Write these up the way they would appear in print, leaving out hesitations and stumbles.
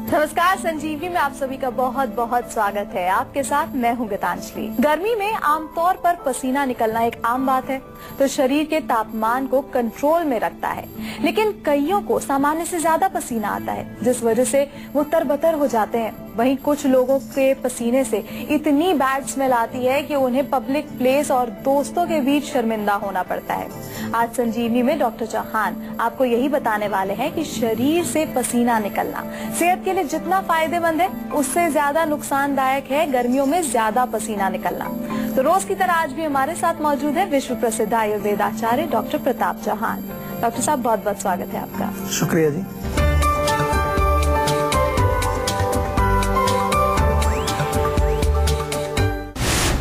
नमस्कार, संजीवनी में आप सभी का बहुत बहुत स्वागत है। आपके साथ मैं हूं गीतांजलि। गर्मी में आमतौर पर पसीना निकलना एक आम बात है, तो शरीर के तापमान को कंट्रोल में रखता है। लेकिन कईयों को सामान्य से ज्यादा पसीना आता है, जिस वजह से वो तरबतर हो जाते हैं। वहीं कुछ लोगों के पसीने से इतनी बैड स्मेल आती है कि उन्हें पब्लिक प्लेस और दोस्तों के बीच शर्मिंदा होना पड़ता है। आज संजीवनी में डॉक्टर चौहान आपको यही बताने वाले हैं कि शरीर से पसीना निकलना सेहत के लिए जितना फायदेमंद है, उससे ज्यादा नुकसानदायक है गर्मियों में ज्यादा पसीना निकलना। तो रोज की तरह आज भी हमारे साथ मौजूद है विश्व प्रसिद्ध आयुर्वेद आचार्य डॉक्टर प्रताप चौहान। डॉक्टर साहब, बहुत बहुत स्वागत है आपका। शुक्रिया जी।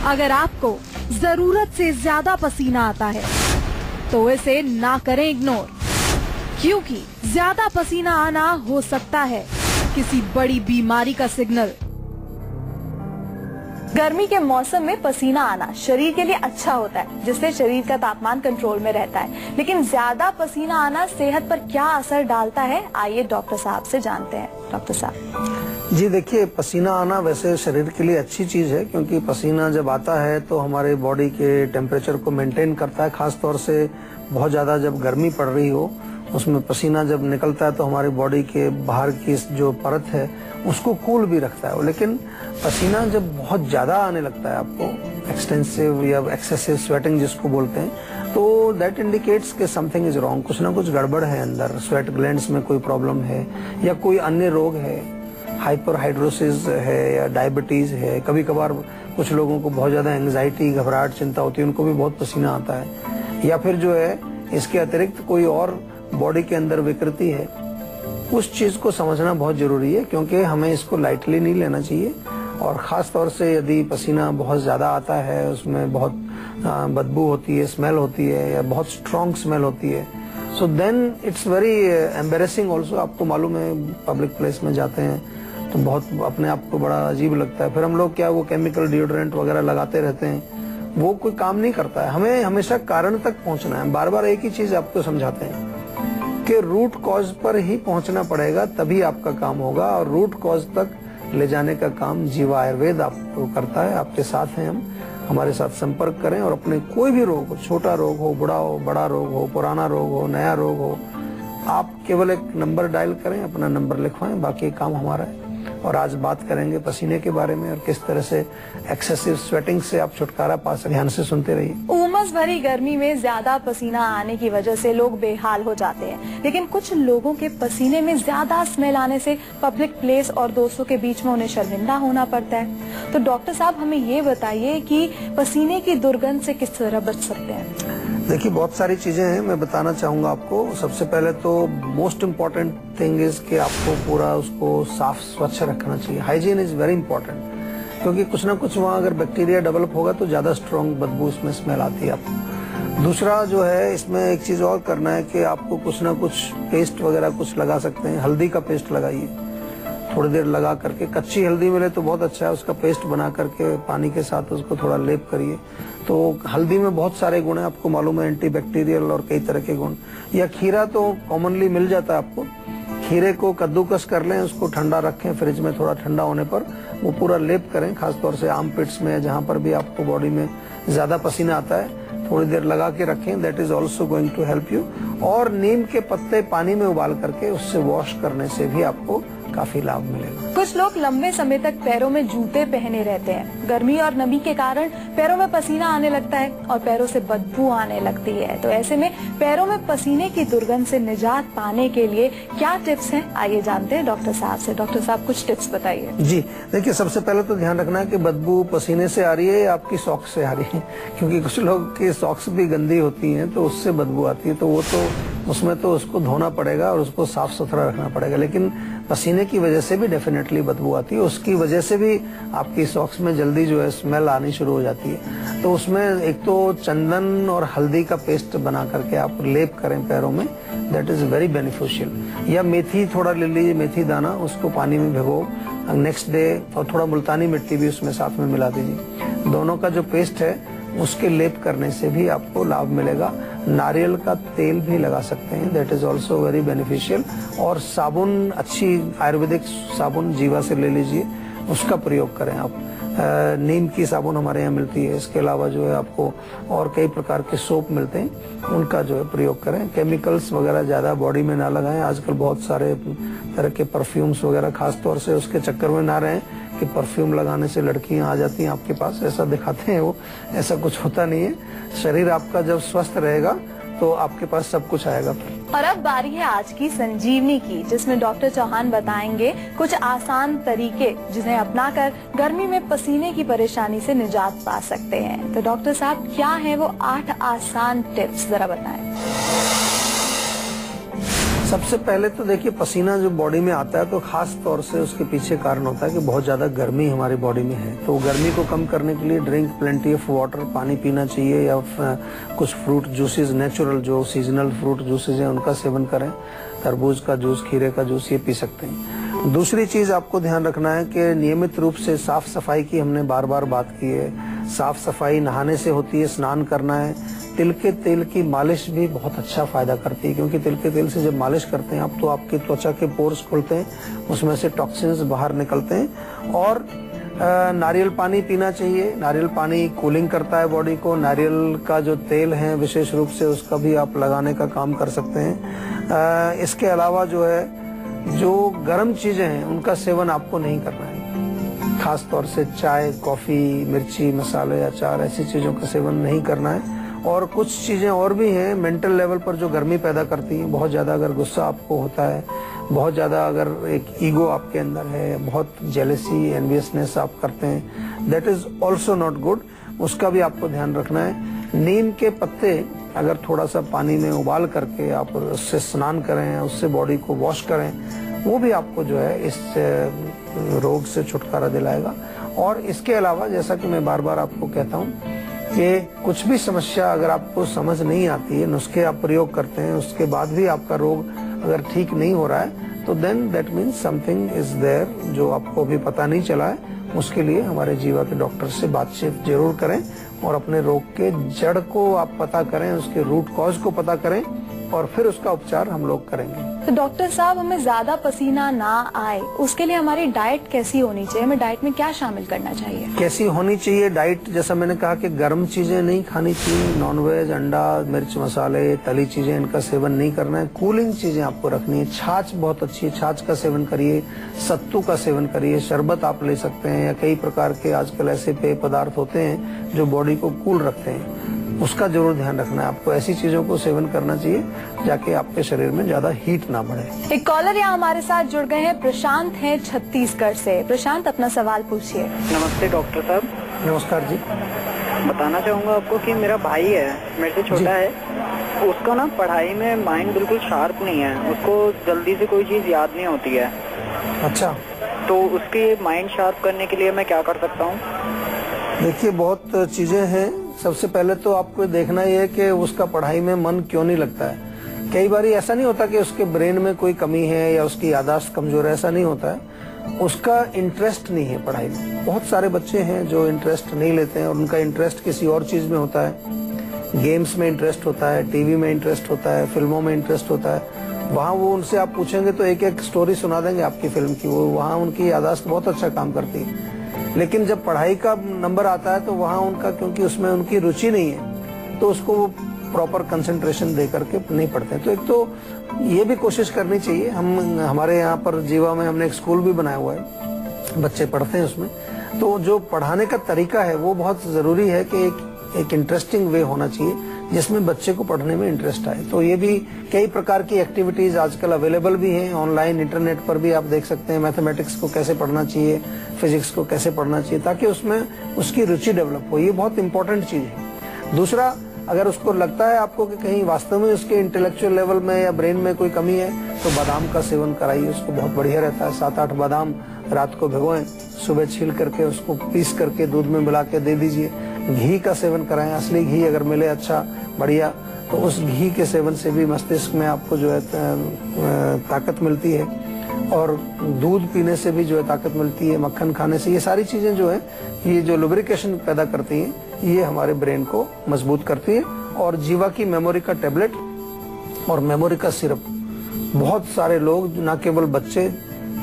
अगर आपको जरूरत से ज्यादा पसीना आता है तो इसे ना करें इग्नोर, क्योंकि ज्यादा पसीना आना हो सकता है किसी बड़ी बीमारी का सिग्नल। गर्मी के मौसम में पसीना आना शरीर के लिए अच्छा होता है, जिससे शरीर का तापमान कंट्रोल में रहता है। लेकिन ज्यादा पसीना आना सेहत पर क्या असर डालता है, आइए डॉक्टर साहब से जानते हैं। डॉक्टर साहब जी, देखिए, पसीना आना वैसे शरीर के लिए अच्छी चीज है, क्योंकि पसीना जब आता है तो हमारे बॉडी के टेम्परेचर को मेंटेन करता है। खास तौर से बहुत ज्यादा जब गर्मी पड़ रही हो, उसमें पसीना जब निकलता है तो हमारी बॉडी के बाहर की जो परत है उसको कूल भी रखता है। लेकिन पसीना जब बहुत ज्यादा आने लगता है आपको, एक्सटेंसिव या एक्सेसिव स्वेटिंग जिसको बोलते हैं, तो दैट इंडिकेट्स कि समथिंग इज रॉन्ग, कुछ ना कुछ गड़बड़ है अंदर। स्वेट ग्लैंड्स में कोई प्रॉब्लम है या कोई अन्य रोग है, हाइपरहाइड्रोसिस है या डायबिटीज है। कभी कभार कुछ लोगों को बहुत ज्यादा एंजाइटी, घबराहट, चिंता होती है, उनको भी बहुत पसीना आता है। या फिर जो है इसके अतिरिक्त कोई और बॉडी के अंदर विकृति है, उस चीज को समझना बहुत जरूरी है, क्योंकि हमें इसको लाइटली नहीं लेना चाहिए। और खास तौर से यदि पसीना बहुत ज्यादा आता है, उसमें बहुत बदबू होती है, स्मेल होती है या बहुत स्ट्रॉन्ग स्मेल होती है, so then it's very embarrassing also. आपको मालूम है, पब्लिक प्लेस में जाते हैं तो बहुत अपने आप को बड़ा अजीब लगता है। फिर हम लोग क्या वो केमिकल डिओड्रेंट वगैरह लगाते रहते हैं, वो कोई काम नहीं करता है। हमें हमेशा कारण तक पहुंचना है। बार बार एक ही चीज आपको समझाते हैं कि रूट कॉज पर ही पहुंचना पड़ेगा, तभी आपका काम होगा। और रूट कॉज तक ले जाने का काम जीवा आयुर्वेद आपको करता है। आपके साथ हैं हम, हमारे साथ संपर्क करें और अपने कोई भी रोग हो, छोटा रोग हो, बड़ा रोग हो, पुराना रोग हो, नया रोग हो, आप केवल एक नंबर डायल करें, अपना नंबर लिखवाएं, बाकी काम हमारा है। और आज बात करेंगे पसीने के बारे में और किस तरह से एक्सेसिव स्वेटिंग से आप छुटकारा पा सकते। ध्यान से सुनते रहिए। उमस भरी गर्मी में ज्यादा पसीना आने की वजह से लोग बेहाल हो जाते हैं, लेकिन कुछ लोगों के पसीने में ज्यादा स्मेल आने से पब्लिक प्लेस और दोस्तों के बीच में उन्हें शर्मिंदा होना पड़ता है। तो डॉक्टर साहब, हमें ये बताइए कि पसीने की दुर्गंध से किस तरह बच सकते हैं। देखिए, बहुत सारी चीजें हैं, मैं बताना चाहूंगा आपको। सबसे पहले तो मोस्ट इम्पोर्टेंट थिंग इज कि आपको पूरा उसको साफ स्वच्छ रखना चाहिए। हाइजीन इज वेरी इंपॉर्टेंट, क्योंकि कुछ ना कुछ वहाँ अगर बैक्टीरिया डेवलप होगा तो ज्यादा स्ट्रॉन्ग बदबू इसमें स्मेल आती है आपको। दूसरा जो है, इसमें एक चीज और करना है कि आपको कुछ ना कुछ पेस्ट वगैरह कुछ लगा सकते हैं। हल्दी का पेस्ट लगाइए, थोड़ी देर लगा करके। कच्ची हल्दी मिले तो बहुत अच्छा है, उसका पेस्ट बना करके पानी के साथ उसको थोड़ा लेप करिए। तो हल्दी में बहुत सारे गुण हैं, आपको मालूम है, एंटीबैक्टीरियल और कई तरह के गुण। या खीरा तो कॉमनली मिल जाता है आपको, खीरे को कद्दूकस कर लें, उसको ठंडा रखें फ्रिज में, थोड़ा ठंडा होने पर वो पूरा लेप करें, खासतौर से आर्म पिट्स में, जहाँ पर भी आपको बॉडी में ज्यादा पसीना आता है, थोड़ी देर लगा के रखें। That is also going to help you. और नीम के पत्ते पानी में उबाल करके उससे वॉश करने से भी आपको काफी लाभ मिलेगा। कुछ लोग लंबे समय तक पैरों में जूते पहने रहते हैं। गर्मी और नमी के कारण पैरों में पसीना आने लगता है और पैरों से बदबू आने लगती है। तो ऐसे में पैरों में पसीने की दुर्गंध से निजात पाने के लिए क्या टिप्स हैं, आइए जानते हैं डॉक्टर साहब से। डॉक्टर साहब, कुछ टिप्स बताइए। जी, देखिए, सबसे पहले तो ध्यान रखना है कि बदबू पसीने से आ रही है या आपकी सॉक्स से आ रही है, क्योंकि कुछ लोग की सॉक्स भी गंदी होती हैं तो उससे बदबू आती है। तो वो तो उसमें तो उसको धोना पड़ेगा और उसको साफ सुथरा रखना पड़ेगा। लेकिन पसीने की वजह से भी डेफिनेटली बदबू आती है, उसकी वजह से भी आपकी सॉक्स में जल्दी जो है स्मेल आनी शुरू हो जाती है। तो उसमें एक तो चंदन और हल्दी का पेस्ट बना करके आप लेप करें पैरों में, दैट इज वेरी बेनिफिशियल। या मेथी थोड़ा ले लीजिए, मेथी दाना, उसको पानी में भिगो, नेक्स्ट डे और थोड़ा मुल्तानी मिट्टी भी उसमें साथ में मिला दीजिए। दोनों का जो पेस्ट है उसके लेप करने से भी आपको लाभ मिलेगा। नारियल का तेल भी लगा सकते हैं, that is also very beneficial. और साबुन, अच्छी आयुर्वेदिक साबुन जीवा से ले लीजिए, उसका प्रयोग करें आप। नीम की साबुन हमारे यहाँ मिलती है, इसके अलावा जो है आपको और कई प्रकार के सोप मिलते हैं, उनका जो है प्रयोग करें। केमिकल्स वगैरह ज्यादा बॉडी में ना लगाएं। आजकल बहुत सारे तरह के परफ्यूम्स वगैरह, खास तौर से उसके चक्कर में ना रहें कि परफ्यूम लगाने से लड़कियां आ जाती हैं आपके पास, ऐसा दिखाते हैं वो, ऐसा कुछ होता नहीं है। शरीर आपका जब स्वस्थ रहेगा तो आपके पास सब कुछ आएगा। और अब बारी है आज की संजीवनी की, जिसमें डॉक्टर चौहान बताएंगे कुछ आसान तरीके जिन्हें अपनाकर गर्मी में पसीने की परेशानी से निजात पा सकते हैं। तो डॉक्टर साहब, क्या है वो 8 आसान टिप्स, जरा बताएं। सबसे पहले तो देखिए, पसीना जो बॉडी में आता है तो खास तौर से उसके पीछे कारण होता है कि बहुत ज्यादा गर्मी हमारी बॉडी में है। तो गर्मी को कम करने के लिए ड्रिंक प्लेंटी ऑफ वाटर, पानी पीना चाहिए, या कुछ फ्रूट जूसेस, नेचुरल जो सीजनल फ्रूट जूसेस हैं उनका सेवन करें। तरबूज का जूस, खीरे का जूस, ये पी सकते हैं। दूसरी चीज आपको ध्यान रखना है कि नियमित रूप से साफ सफाई की हमने बार बार बात की है। साफ सफाई नहाने से होती है, स्नान करना है। तिल के तेल की मालिश भी बहुत अच्छा फायदा करती है, क्योंकि तिल के तेल से जब मालिश करते हैं आप तो आपकी त्वचा के पोर्स खुलते हैं, उसमें से टॉक्सिन्स बाहर निकलते हैं। और नारियल पानी पीना चाहिए। नारियल पानी कूलिंग करता है बॉडी को। नारियल का जो तेल है विशेष रूप से, उसका भी आप लगाने का काम कर सकते हैं। इसके अलावा जो है, जो गर्म चीजें हैं उनका सेवन आपको नहीं करना है। खास तौर से चाय, कॉफी, मिर्ची, मसाले, अचार, ऐसी चीजों का सेवन नहीं करना है। और कुछ चीजें और भी हैं मेंटल लेवल पर जो गर्मी पैदा करती हैं। बहुत ज्यादा अगर गुस्सा आपको होता है, बहुत ज्यादा अगर एक ईगो आपके अंदर है, बहुत जेलसी, एनवियसनेस आप करते हैं, that is also not good. उसका भी आपको ध्यान रखना है। नीम के पत्ते अगर थोड़ा सा पानी में उबाल करके आप उससे स्नान करें, उससे बॉडी को वॉश करें, वो भी आपको जो है इस रोग से छुटकारा दिलाएगा। और इसके अलावा, जैसा कि मैं बार बार आपको कहता हूँ कि कुछ भी समस्या अगर आपको समझ नहीं आती है, नुस्खे आप प्रयोग करते हैं, उसके बाद भी आपका रोग अगर ठीक नहीं हो रहा है, तो then that means something is there जो आपको अभी पता नहीं चला है। उसके लिए हमारे जीवा के डॉक्टर से बातचीत जरूर करें और अपने रोग के जड़ को आप पता करें, उसके रूट कॉज को पता करें, और फिर उसका उपचार हम लोग करेंगे। तो डॉक्टर साहब, हमें ज्यादा पसीना ना आए उसके लिए हमारी डाइट कैसी होनी चाहिए? हमें डाइट में क्या शामिल करना चाहिए? कैसी होनी चाहिए डाइट? जैसा मैंने कहा कि गर्म चीजें नहीं खानी चाहिए। नॉनवेज, अंडा, मिर्च, मसाले, तली चीजें, इनका सेवन नहीं करना है। कूलिंग चीजें आपको रखनी है। छाछ बहुत अच्छी है, छाछ का सेवन करिए। सत्तू का सेवन करिए। शरबत आप ले सकते हैं, या कई प्रकार के आजकल ऐसे पेय पदार्थ होते हैं जो बॉडी को कूल रखते हैं, उसका जरूर ध्यान रखना है आपको। ऐसी चीजों को सेवन करना चाहिए जाके आपके शरीर में ज्यादा हीट ना बढ़े। एक कॉलर यहाँ हमारे साथ जुड़ गए हैं, प्रशांत हैं छत्तीसगढ़ से। प्रशांत, अपना सवाल पूछिए। नमस्ते डॉक्टर साहब। नमस्कार जी। बताना चाहूँगा आपको कि मेरा भाई है, मेरे से छोटा है, उसका ना पढ़ाई में माइंड बिल्कुल शार्प नहीं है, उसको जल्दी से कोई चीज़ याद नहीं होती है। अच्छा, तो उसके माइंड शार्प करने के लिए मैं क्या कर सकता हूँ? देखिए, बहुत चीजें हैं। सबसे पहले तो आपको देखना ये है कि उसका पढ़ाई में मन क्यों नहीं लगता है। कई बार ऐसा नहीं होता कि उसके ब्रेन में कोई कमी है या उसकी याददाश्त कमजोर है, ऐसा नहीं होता है। उसका इंटरेस्ट नहीं है पढ़ाई में। बहुत सारे बच्चे हैं जो इंटरेस्ट नहीं लेते हैं और उनका इंटरेस्ट किसी और चीज में होता है। गेम्स में इंटरेस्ट होता है, टीवी में इंटरेस्ट होता है, फिल्मों में इंटरेस्ट होता है। वहाँ वो उनसे आप पूछेंगे तो एक एक स्टोरी सुना देंगे आपकी फिल्म की। वो वहाँ उनकी याददाश्त बहुत अच्छा काम करती है। लेकिन जब पढ़ाई का नंबर आता है तो वहाँ उनका, क्योंकि उसमें उनकी रुचि नहीं है, तो उसको वो प्रॉपर कंसंट्रेशन दे करके नहीं पढ़ते। तो एक तो ये भी कोशिश करनी चाहिए। हमारे यहाँ पर जीवा में हमने एक स्कूल भी बनाया हुआ है, बच्चे पढ़ते हैं उसमें। तो जो पढ़ाने का तरीका है वो बहुत जरूरी है कि एक इंटरेस्टिंग वे होना चाहिए जिसमें बच्चे को पढ़ने में इंटरेस्ट आए। तो ये भी कई प्रकार की एक्टिविटीज आजकल अवेलेबल भी हैं ऑनलाइन, इंटरनेट पर भी आप देख सकते हैं। मैथमेटिक्स को कैसे पढ़ना चाहिए, फिजिक्स को कैसे पढ़ना चाहिए, ताकि उसमें उसकी रुचि डेवलप हो। ये बहुत इंपॉर्टेंट चीज है। दूसरा, अगर उसको लगता है आपको कि कहीं वास्तव में उसके इंटेलेक्चुअल लेवल में या ब्रेन में कोई कमी है, तो बादाम का सेवन कराइए, उसको बहुत बढ़िया रहता है। 7-8 बादाम रात को भिगोएं, सुबह छील करके उसको पीस करके दूध में मिला के दे दीजिए। घी का सेवन कराएं, असली घी अगर मिले अच्छा बढ़िया, तो उस घी के सेवन से भी मस्तिष्क में आपको जो है ताकत मिलती है। और दूध पीने से भी जो है ताकत मिलती है, मक्खन खाने से। ये सारी चीजें जो है, ये जो लुब्रिकेशन पैदा करती हैं, ये हमारे ब्रेन को मजबूत करती है और जीवा की मेमोरी का टेबलेट और मेमोरी का सिरप। बहुत सारे लोग, न केवल बच्चे,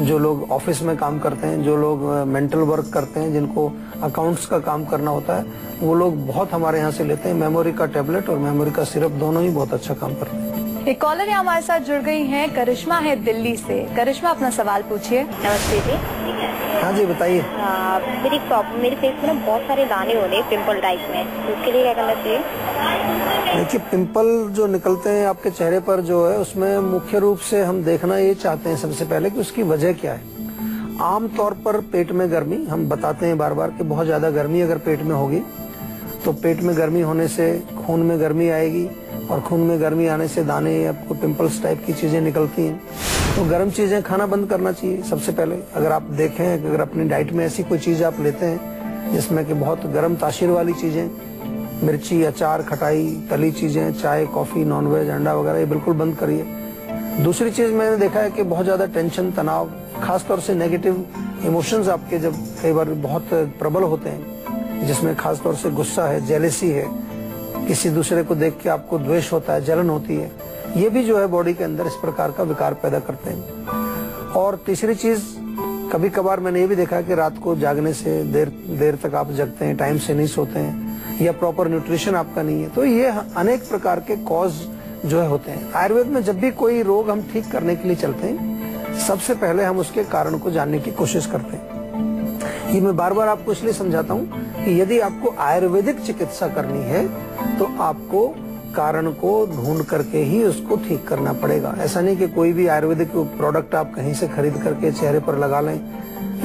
जो लोग ऑफिस में काम करते हैं, जो लोग मेंटल वर्क करते हैं, जिनको अकाउंट्स का काम करना होता है, वो लोग बहुत हमारे यहाँ से लेते हैं। मेमोरी का टेबलेट और मेमोरी का सिरप दोनों ही बहुत अच्छा काम करते हैं। एक कॉलर यहाँ हमारे साथ जुड़ गई हैं, करिश्मा है दिल्ली से। करिश्मा, अपना सवाल पूछिए। नमस्ते जी। हाँ जी, बताइए। मेरी प्रॉब्लम, मेरे फेस में ना बहुत सारे दाने हो रहे हैं पिंपल टाइप में, तो उसके लिए क्या करना चाहिए? देखिए, पिंपल जो निकलते हैं आपके चेहरे पर जो है, उसमें मुख्य रूप से हम देखना ये चाहते हैं सबसे पहले कि उसकी वजह क्या है। आमतौर पर पेट में गर्मी, हम बताते हैं बार बार कि बहुत ज्यादा गर्मी अगर पेट में होगी तो पेट में गर्मी होने से खून में गर्मी आएगी और खून में गर्मी आने से दाने, आपको पिंपल्स टाइप की चीजें निकलती हैं। तो गर्म चीजें खाना बंद करना चाहिए सबसे पहले। अगर आप देखें, अगर अपनी डाइट में ऐसी कोई चीज आप लेते हैं जिसमें कि बहुत गर्म तासीर वाली चीजें, मिर्ची, अचार, खटाई, तली चीजें, चाय, कॉफी, नॉनवेज, अंडा वगैरह, ये बिल्कुल बंद करिए। दूसरी चीज मैंने देखा है कि बहुत ज्यादा टेंशन, तनाव, खासतौर से नेगेटिव इमोशंस आपके जब कई बार बहुत प्रबल होते हैं, जिसमें खासतौर से गुस्सा है, जेलेसी है, किसी दूसरे को देख के आपको द्वेष होता है, जलन होती है, ये भी जो है बॉडी के अंदर इस प्रकार का विकार पैदा करते हैं। और तीसरी चीज, कभी कभार मैंने ये भी देखा है कि रात को जागने से देर तक आप जगते हैं, टाइम से नहीं सोते हैं, या प्रॉपर न्यूट्रिशन आपका नहीं है, तो ये अनेक प्रकार के कॉज जो है होते हैं। आयुर्वेद में जब भी कोई रोग हम ठीक करने के लिए चलते हैं, सबसे पहले हम उसके कारण को जानने की कोशिश करते हैं। ये मैं बार बार आपको इसलिए समझाता हूँ कि यदि आपको आयुर्वेदिक चिकित्सा करनी है तो आपको कारण को ढूंढ करके ही उसको ठीक करना पड़ेगा। ऐसा नहीं कि कोई भी आयुर्वेदिक प्रोडक्ट आप कहीं से खरीद करके चेहरे पर लगा लें,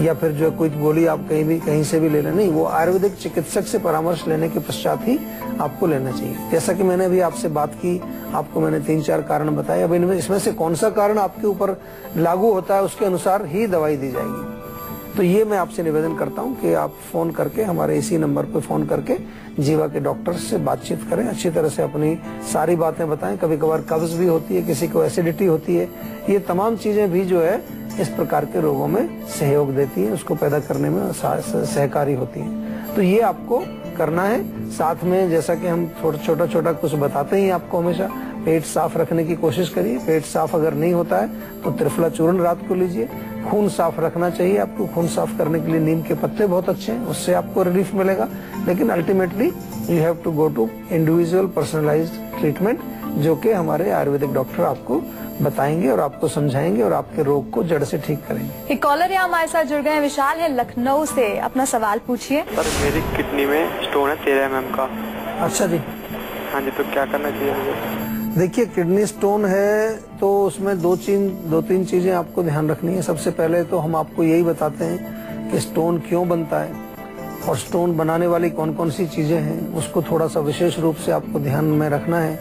या फिर जो कोई गोली आप कहीं से भी ले लें। नहीं, वो आयुर्वेदिक चिकित्सक से परामर्श लेने के पश्चात ही आपको लेना चाहिए। जैसा कि मैंने अभी आपसे बात की, आपको मैंने 3-4 कारण बताए। अब इनमें इसमें से कौन सा कारण आपके ऊपर लागू होता है, उसके अनुसार ही दवाई दी जाएगी। तो ये मैं आपसे निवेदन करता हूं कि आप फोन करके, हमारे इसी नंबर पर फोन करके जीवा के डॉक्टर से बातचीत करें, अच्छी तरह से अपनी सारी बातें बताएं। कभी कभार कब्ज भी होती है, किसी को एसिडिटी होती है, ये तमाम चीजें भी जो है इस प्रकार के रोगों में सहयोग देती है, उसको पैदा करने में सहकारी होती है। तो ये आपको करना है। साथ में जैसा कि हम छोटा कुछ बताते ही आपको, हमेशा पेट साफ रखने की कोशिश करिए। पेट साफ अगर नहीं होता है तो त्रिफला चूर्ण रात को लीजिए। खून साफ रखना चाहिए आपको। खून साफ करने के लिए नीम के पत्ते बहुत अच्छे हैं, उससे आपको रिलीफ मिलेगा। लेकिन ultimately you have to go to individual personalised treatment, जो कि हमारे आयुर्वेदिक डॉक्टर आपको बताएंगे और आपको समझाएंगे और आपके रोग को जड़ से ठीक करेंगे। एक कॉलर यहाँ हमारे साथ जुड़ गए हैं, विशाल है लखनऊ से। अपना सवाल पूछिए। सर, मेरी किडनी में स्टोन है 13 mm का। अच्छा जी। हाँ जी, तो क्या करना चाहिए मुझे? देखिए, किडनी स्टोन है तो उसमें दो तीन चीजें आपको ध्यान रखनी है। सबसे पहले तो हम आपको यही बताते हैं कि स्टोन क्यों बनता है और स्टोन बनाने वाली कौन कौन सी चीजें हैं, उसको थोड़ा सा विशेष रूप से आपको ध्यान में रखना है।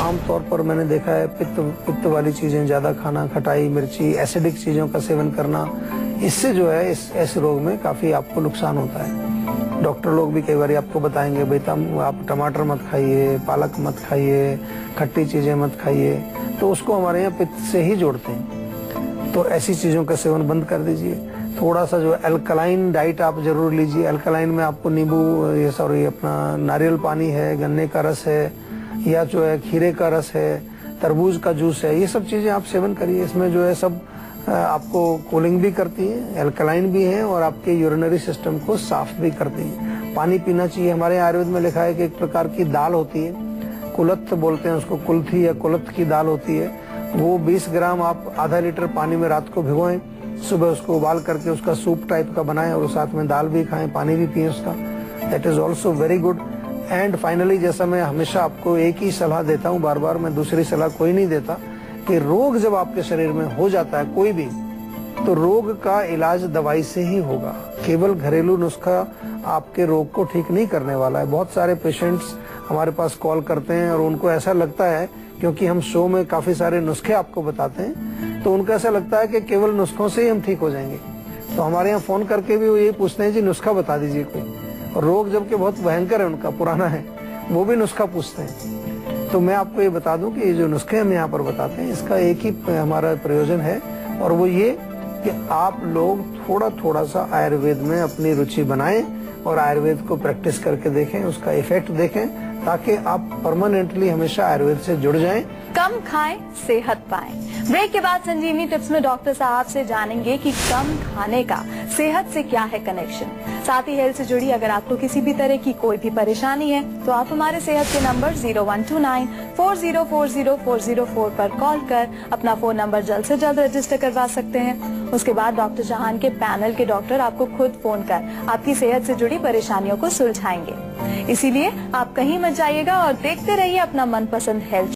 आमतौर पर मैंने देखा है पित्त वाली चीजें ज्यादा खाना, खटाई, मिर्ची, एसिडिक चीजों का सेवन करना, इससे जो है इस रोग में काफी आपको नुकसान होता है। डॉक्टर लोग भी कई बार आपको बताएंगे, बेटा आप टमाटर मत खाइए, पालक मत खाइए, खट्टी चीजें मत खाइए, तो उसको हमारे यहाँ पित्त से ही जोड़ते हैं। तो ऐसी चीजों का सेवन बंद कर दीजिए। थोड़ा सा जो अल्कलाइन डाइट आप जरूर लीजिए। अल्कलाइन में आपको नींबू, अपना नारियल पानी है, गन्ने का रस है, या जो है खीरे का रस है, तरबूज का जूस है, ये सब चीजें आप सेवन करिए। इसमें जो है सब आपको कूलिंग भी करती है, अल्कलाइन भी है और आपके यूरिनरी सिस्टम को साफ भी करती है। पानी पीना चाहिए। हमारे आयुर्वेद में लिखा है कि एक प्रकार की दाल होती है, कुलत्थ बोलते हैं उसको, कुल्थी या कुलत्थ की दाल होती है। वो 20 ग्राम आप आधा लीटर पानी में रात को भिगोएं, सुबह उसको उबाल करके उसका सूप टाइप का बनाएं और साथ में दाल भी खाएं, पानी भी पिए उसका। That is also very good. And finally, जैसा मैं हमेशा आपको एक ही सलाह देता हूँ, बार बार मैं दूसरी सलाह कोई नहीं देता, कि रोग जब आपके शरीर में हो जाता है कोई भी, तो रोग का इलाज दवाई से ही होगा। केवल घरेलू नुस्खा आपके रोग को ठीक नहीं करने वाला है। बहुत सारे पेशेंट्स हमारे पास कॉल करते हैं और उनको ऐसा लगता है, क्योंकि हम शो में काफी सारे नुस्खे आपको बताते हैं, तो उनको ऐसा लगता है कि केवल नुस्खों से ही हम ठीक हो जाएंगे। तो हमारे यहाँ फोन करके भी वो ये पूछते हैं, जी नुस्खा बता दीजिए कोई। और रोग जबकि बहुत भयंकर है, उनका पुराना है, वो भी नुस्खा पूछते हैं। तो मैं आपको ये बता दूं कि ये जो नुस्खे हम यहाँ पर बताते हैं, इसका एक ही हमारा प्रयोजन है, और वो ये कि आप लोग थोड़ा सा आयुर्वेद में अपनी रुचि बनाएं और आयुर्वेद को प्रैक्टिस करके देखें, उसका इफेक्ट देखें, ताकि आप परमानेंटली हमेशा आयुर्वेद से जुड़ जाएं। कम खाएं, सेहत पाएं। ब्रेक के बाद संजीवनी टिप्स में डॉक्टर साहब से जानेंगे कि कम खाने का सेहत से क्या है कनेक्शन। साथ ही हेल्थ से जुड़ी अगर आपको किसी भी तरह की कोई भी परेशानी है तो आप हमारे सेहत के नंबर 0129404004 पर कॉल कर अपना फोन नंबर जल्द से जल्द रजिस्टर करवा सकते हैं। उसके बाद डॉक्टर जहान के पैनल के डॉक्टर आपको खुद फोन कर आपकी सेहत से जुड़ी परेशानियों को सुलझाएंगे। इसीलिए आप कहीं मत जाइएगा और देखते रहिए अपना मनपसंद हेल्थ